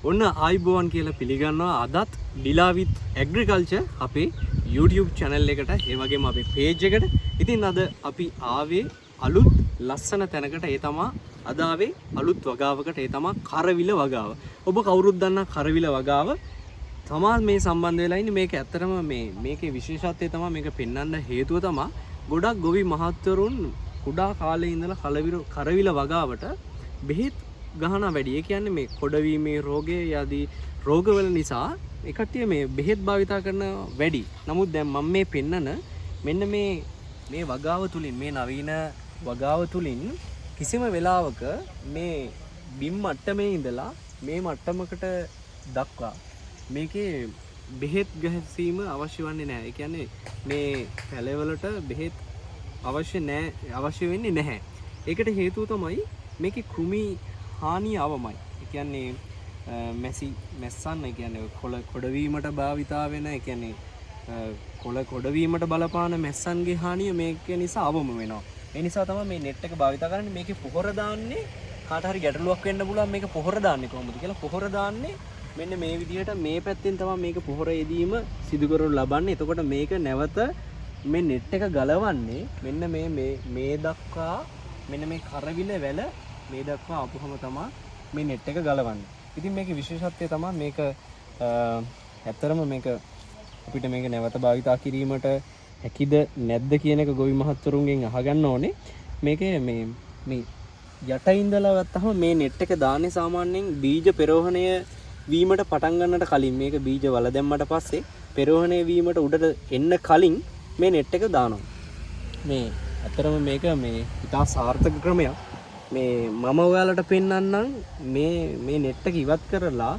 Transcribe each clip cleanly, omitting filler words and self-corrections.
ඔන්න ආයිබෝවන් කියලා පිළිගන්නවා අදත් ඩිලාවිත් ඇග්‍රිකල්චර් අපේ YouTube channel එකට ඒ වගේම අපේ page එකට. ඉතින් අද අපි ආවේ අලුත් ලස්සන තැනකට. ඒ තමයි අද ආවේ අලුත් වගාවකට. ඒ තමයි කරවිල වගාව. ඔබ කවුරුත් දන්නා කරවිල වගාව තමා මේ සම්බන්ධ වෙලා ඉන්නේ. මේක ඇත්තටම මේකේ විශේෂත්වය තමයි මේක පෙන්වන්න හේතුව තමයි ගොඩක් ගොවි මහත්වරුන් කුඩා කාලේ ඉඳලා කරවිල වගාවට බෙහෙත් ගහන වැඩි. ඒ කියන්නේ මේ කොඩවීමේ රෝගය යදී රෝගවල නිසා ඒ කට්ටිය මේ බෙහෙත් භාවිතා කරන වැඩි. නමුත් දැන් මම මේ පෙන්නන මෙන්න මේ වගාව තුලින් මේ නවීන වගාව තුලින් කිසිම වෙලාවක මේ බිම් මට්ටමේ ඉඳලා මේ මට්ටමකට දක්වා මේකේ බෙහෙත් ගැසීම අවශ්‍ය වන්නේ නැහැ. ඒ කියන්නේ මේ පැලවලට බෙහෙත් අවශ්‍ය වෙන්නේ නැහැ. ඒකට හේතුව තමයි මේකේ කෘමි හානිය අවමයි. ඒ කියන්නේ මැස්සන් ඒ කියන්නේ කොඩවීමට භාවිතා වෙන ඒ කියන්නේ කොඩවීමට බලපාන මැස්සන්ගේ හානිය මේක නිසා අවම වෙනවා. ඒ නිසා තමයි මේ net එක භාවිතා කරන්නේ. මේකේ පොහොර දාන්නේ කාට හරි ගැටලුවක් වෙන්න පුළුවන් මේක පොහොර දාන්නේ කොහොමද කියලා. පොහොර දාන්නේ මෙන්න මේ විදිහට මේ පැත්තෙන් තමයි මේක පොහොර යෙදීම සිදු කරනු ලබන්නේ. එතකොට මේක නැවත මේ net එක ගලවන්නේ මෙන්න මේ දක්වා මෙන්න මේ කරවිල වැල මේ දක්වා ආපුවම තමයි මේ net එක ගලවන්නේ. ඉතින් මේකේ විශේෂත්වය තමයි මේක ඇත්තරම මේක අපිට මේක නැවත භාවිතා කිරීමට හැකිද නැද්ද කියන එක ගොවි මහත්වරුන්ගෙන් අහගන්න ඕනේ. මේකේ මේ යට ඉඳලා ගත්තහම මේ net එක දාන්නේ සාමාන්‍යයෙන් බීජ පෙරෝහණය වීමට පටන් ගන්නට කලින් මේක බීජ වල දැම්මට පස්සේ පෙරෝහණය වීමට උඩට එන්න කලින් මේ net එක දානවා. මේ ඇත්තරම මේක මේ ඉතා සාර්ථක ක්‍රමයක්. මේ මම ඔයාලට පෙන්වන්නම් මේ net එක ඉවත් කරලා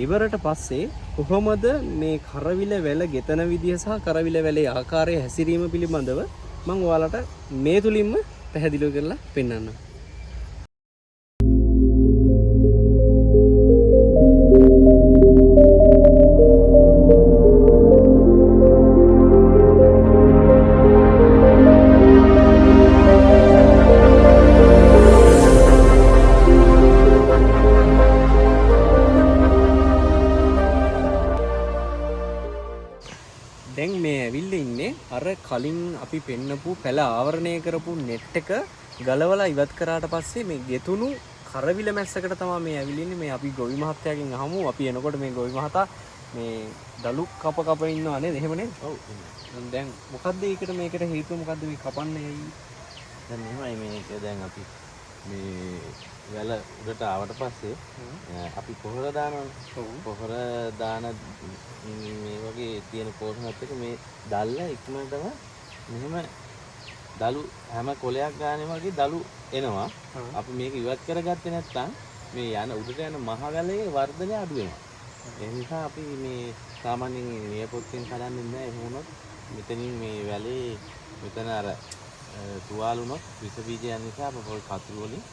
ඉවරට පස්සේ කොහොමද මේ කරවිල වැල ගෙතන විදිය සහ කරවිල වැලේ ආකාරය හැසිරීම පිළිබඳව මම ඔයාලට මේ තුලින්ම පැහැදිලිව කරලා පෙන්වන්නම්. දැන් මේ ඇවිල්ලා ඉන්නේ අර කලින් අපි පෙන්නපු පැල ආවරණය කරපු net එක ගලවලා ඉවත් කරාට පස්සේ මේ ගෙතුණු කරවිල මැස්සකට තමයි මේ ඇවිල්ලා ඉන්නේ. මේ අපි ගොවි මහත්තයාගෙන් අහමු. අපි එනකොට මේ ගොවි මහතා මේ දලු කප ඉන්නවා නේද? එහෙම නේද? ඔව්. දැන් මොකද්ද මේකට හේතුව මොකද්ද මේ කපන්නේ? දැන් මෙහෙමයි මේක දැන් අපි මේ වැල උඩට ආවට පස්සේ අපි පොහොර දානවා. පොහොර දාන මේ වගේ තියෙන පොහොරත් එක මේ දැල්ල ඉක්මනටම මෙහෙම දලු හැම කොලයක් ගානේ වගේ දලු එනවා. අපි මේක ඉවත් කරගත්තේ නැත්නම් මේ යන උඩට යන මහ වැලේ වර්ධනය අඩු වෙනවා. ඒ නිසා අපි මේ සාමාන්‍යයෙන් නියපොත්තෙන් කඩන්නේ නැහැ. එහෙම වුණොත් මෙතනින් මේ වැලේ මෙතන අර තුවාල වුණොත් විස බීජයන් නිසා අප පොල් කතුරු වලින්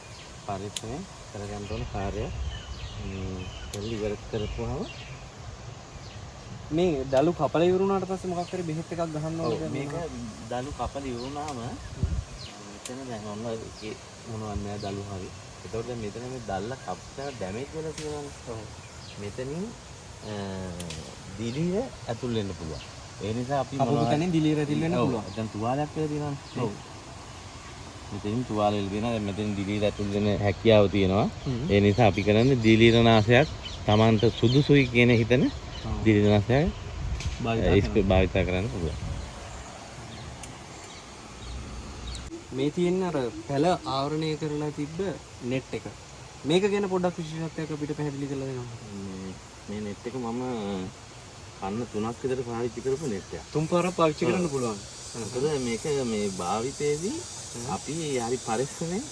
පරිස්සමෙන් කරගන්න ඕන කාර්යය ඉවර කරපුවාම මේ දලු කපල ඉවරුණාට පස්සේ මොකක් හරි බෙහෙත් එකක් ගහන්න ඕනද? මේක දලු කපල ඉවරුණාම මෙතන දැන් ඔන්න ඒකේ මොනවද නෑ දලු හරි. එතකොට දැන් මෙතන මේ දැල්ල කප්පලා ඩැමේජ් වෙලා තියෙනවානේ. මෙතනින් දිලිර ඇතුල් වෙන්න පුළුවන්. ඒ නිසා අපි කපපු තැනින් දිලිර ඇතුල් වෙන්න පුළුවන්. දැන් තුවාලයක් වෙලා තියෙනවානේ. ඔව්. මෙතනින් තුවාල වෙලා තියෙනවා. දැන් මෙතනින් දිලිර ඇතුල් වෙන හැකියාව තියෙනවා. ඒ නිසා අපි කරන්නේ දිලිරනාශයක් Tamanට සුදුසුයි කියන හිතන දිලිරනාශයක් භාවිත කරන්න පුළුවන්. මේ තියෙන අර පැල ආවරණය කරලා තිබ්බ net එක. මේක ගැන පොඩ්ඩක් විශේෂත්වයක් අපිට පැහැදිලි කරලා දෙන්න. මේ net එක මම කන්න 3ක් විතර පාවිච්චි කරපු net එකක්. 3 පාරක් පාවිච්චි කරන්න පුළුවන්. මොකද මේක මේ භාවිතයේදී අපි හරි පරිස්සමෙන්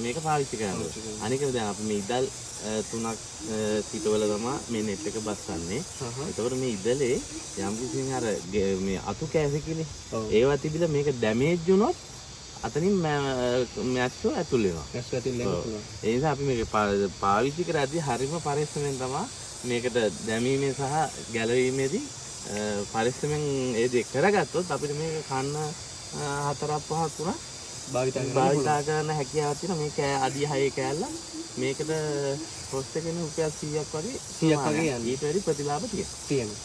මේක පාවිච්චි කරනවා. අනික දැන් අපි මේ ඉදල් 3ක් පිටවල තමයි මේ net එක බස්සන්නේ. එතකොට මේ ඉදලේ යම් කිසිම අර මේ අතු කැසිකිනේ. ඒවා තිබිලා මේක ඩැමේජ් වුණොත් අතනින් මැස්සෝ ඇතුල් වෙනවා. මැස්සෝ ඇතුල් වෙන්න පුළුවන්. ඒ නිසා අපි මේක පාවිච්චි කරද්දී හරිම පරිස්සමෙන් තමයි මේකට දැමීමේ සහ ගැලවීමේදී පරිස්සමෙන් ඒ දෙක කරගත්තොත් අපිට මේක කන්න 4-5ක් වුණා භාවිතා කරන්න හැකියාවක් තියෙනවා. මේ අඩිය 6 කෑල්ල මේකට කොස්ට් එකනේ රුපියල් 100ක් වගේ 100ක් වගේ යන්නේ. ඊට වැඩි ප්‍රතිලාභ තියෙනවා.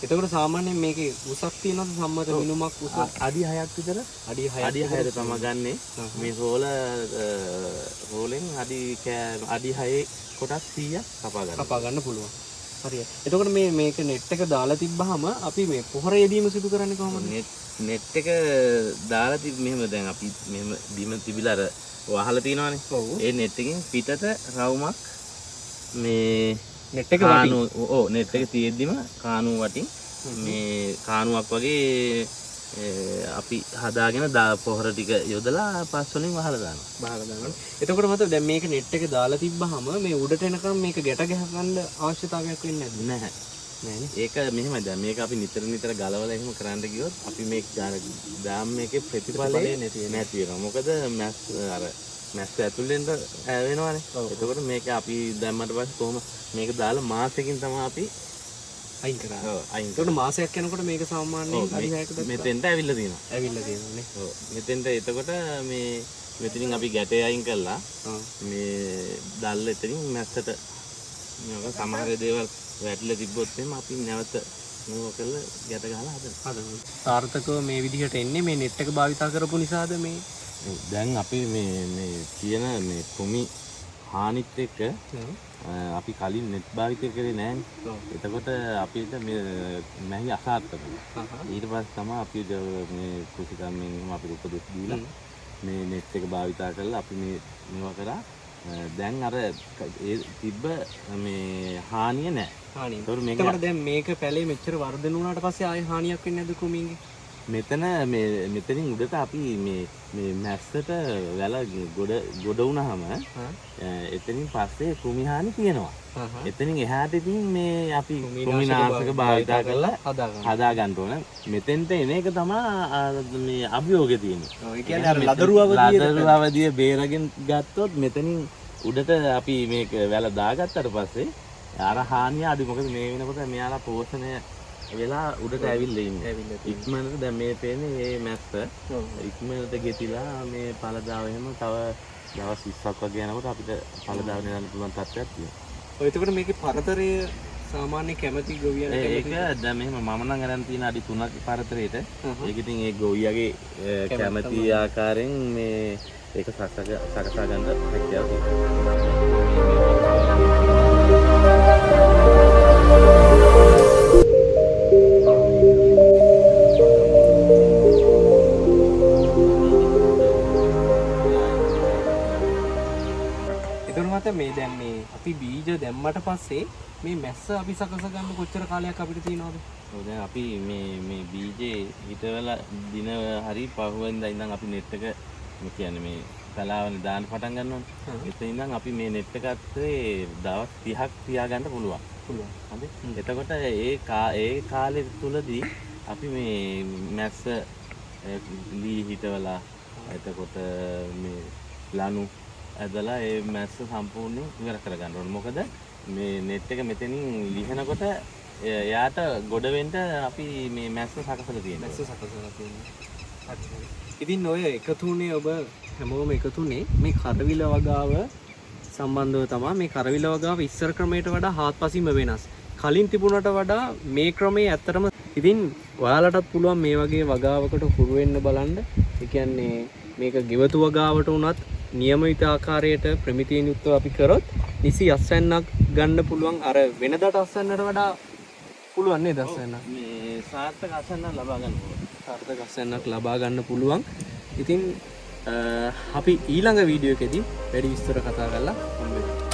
එතකොට සාමාන්‍යයෙන් මේකේ උසක් තියෙනවද සම්මත මිනුමක් උස? අඩි 6ක් විතර අඩි 6ට තමයි ගන්නෙ. මේ රෝලෙන් අඩි 6 කොටස් 100ක් කපා ගන්න පුළුවන්. හරියට. එතකොට මේක net එක දාලා තිබ්බහම අපි මේ පොහොර යෙදීම සිදු කරන්නේ කොහොමද? net එක දාලා මෙහෙම දැන් අපි මෙහෙම බිම තිබිලා අර වහලා තිනවනේ. ඒ net එකෙන් පිටට රවුමක් මේ net එක වටින් net එක තියෙද්දිම කානුව වටින් මේ කානුවක් වගේ අපි හදාගෙන පොහොර ටික යොදලා පස් වලින් වහලා දානවා. එතකොට මත දැන් මේක net එක දාලා තිබ්බහම මේ උඩට එනකම් මේක ගැට ගහ ගන්න අවශ්‍යතාවයක් වෙන්නේ නැහැ. ඒක මෙහෙමයි. දැන් මේක අපි නිතර ගලවලා එහෙම කරන්න ගියොත් අපි මේ දාම් මේකේ ප්‍රතිඵලය නැති වෙනවා. මොකද මැස්ස ඇතුළෙන් වෙනවනේ. එතකොට මේක අපි දැම්මට පස්සේ කොහොම මේක දාලා මාසෙකින් තමයි අපි අයින් කරන්නේ. ඔව් අයින්. එතකොට මාසයක් යනකොට මේක සාමාන්‍යයෙන් අඩි 6කට මෙතෙන්ට ඇවිල්ලා තියෙනවා. ඇවිල්ලා තියෙනවා නේ. ඔව්. මෙතෙන්ට එතකොට මේ මෙතනින් අපි ගැටේ අයින් කළා. මේ දැල්ල එතනින් මැස්සට මේක සමහර දේවල් වැටිලා තිබ්බොත් එහෙම අපි නැවත මේක කරලා ගැට ගහලා හදනවා. සාර්ථකව මේ විදිහට එන්නේ මේ net එක භාවිතා කරපු නිසාද මේ? දැන් අපි මේ කියන මේ කුමි හානිත් එක්ක අපි කලින් net භාවිතය කරේ නෑනේ. එතකොට අපිට මේ මැහි අසාර්ථකයි. ඊට පස්සේ තමයි අපි මේ කුසිකම්මෙන් අපිට උපදෙස් දීලා මේ net එක භාවිතා කරලා අපි මේවා කරා. දැන් අර තිබ්බ මේ හානිය නෑ. ඒකට දැන් මේක පැලේ මෙච්චර වර්ධන වුණාට පස්සේ ආයෙ හානියක් වෙන්නේ නැද්ද කුමින්ගේ? මෙතනින් උඩට අපි මේ මැස්සට වැල ගොඩ වුණාම එතනින් පස්සේ කුමි හානි තියෙනවා. එතනින් එහාට ඉතින් මේ අපි කුමිනාශක භාවිතා කරලා හදා ගන්න ඕන. මෙතෙන්ට එන එක තමයි මේ අභියෝගය තියෙන්නේ. ඒ කියන්නේ අර ලදරු අවදිය බේරගෙන ගත්තොත් මෙතනින් උඩට අපි මේක වැල දාගත්තට පස්සේ අර හානිය අඩු. මොකද මේ වෙනකොට මෙයාලා පෝෂණය වෙලා උඩට ඇවිල්ලා ඉන්නේ. ඉක්මනට දැන් මේ පේන්නේ මේ මැස්ස ඉක්මනට ගෙතිලා මේ පළදාව එහෙම තව දවස් 20ක් වගේ යනකොට අපිට පළදාව නෙලන්න පුළුවන් තත්ත්වයක් තියෙනවා. ඔය එතකොට මේකේ පරතරය සාමාන්‍ය කැමැති ගොවියන් ඒක දැන් මෙහෙම මම නම් අරන් තියෙන අඩි 3ක් පරතරයට. ඒක ඉතින් ඒ ගොවියගේ කැමැති ආකාරයෙන් මේ ඒක සකසා ගන්න හැකියාව මේ දැන් මේ අපි බීජ දැම්මට පස්සේ මේ මැස්ස අපි සකස ගන්න කොච්චර කාලයක් අපිට තියෙනවද? ඔව් දැන් අපි මේ බීජේ හිටවලා දින හරි පහුවෙන්දා ඉඳන් අපි net එක කියන්නේ මේ තලාවනේ දාන්න පටන් ගන්නවනේ. එතන ඉඳන් අපි මේ net එක අතරේ දවස් 30ක් තියාගන්න පුළුවන්. හරි. එතකොට ඒ කාලෙ තුලදී අපි මේ මැස්ස ලී හිටවලා එතකොට මේ ලනු ඇදලා ඒ මැස්ස සම්පූර්ණයෙන් ඉවර කරගන්න ඕනේ. මොකද මේ net එක මෙතනින් ලිහනකොට එයාට ගොඩ වෙන්න අපි මේ මැස්ස සකසලා තියෙනවා. ඉතින් ඔය එකතුනේ ඔබ හැමෝම එකතුනේ මේ කරවිල වගාව සම්බන්ධව තමයි. මේ කරවිල වගාව ඉස්සර ක්‍රමයට වඩා හාත්පසින්ම වෙනස්. කලින් තිබුණට වඩා මේ ක්‍රමයේ ඇත්තටම ඉතින් ඔයාලටත් පුළුවන් මේ වගේ වගාවකට හුරු වෙන්න බලන්න. ඒ කියන්නේ මේක ගෙවතු වගාවට උනත් නියමිත ආකාරයට ප්‍රමිතියෙන් යුක්තව අපි කරොත් නිසි අස්වැන්නක් ගන්න පුළුවන්. අර වෙනදාට අස්වැන්නට වඩා පුළුවන් නේද අස්වැන්න? මේ සාර්ථක අස්වැන්නක් ලබා ගන්න පුළුවන්. සාර්ථක අස්වැන්නක් ලබා ගන්න පුළුවන්. ඉතින් අපි ඊළඟ වීඩියෝ එකේදී වැඩි විස්තර කතා කරලා හම්බෙමු.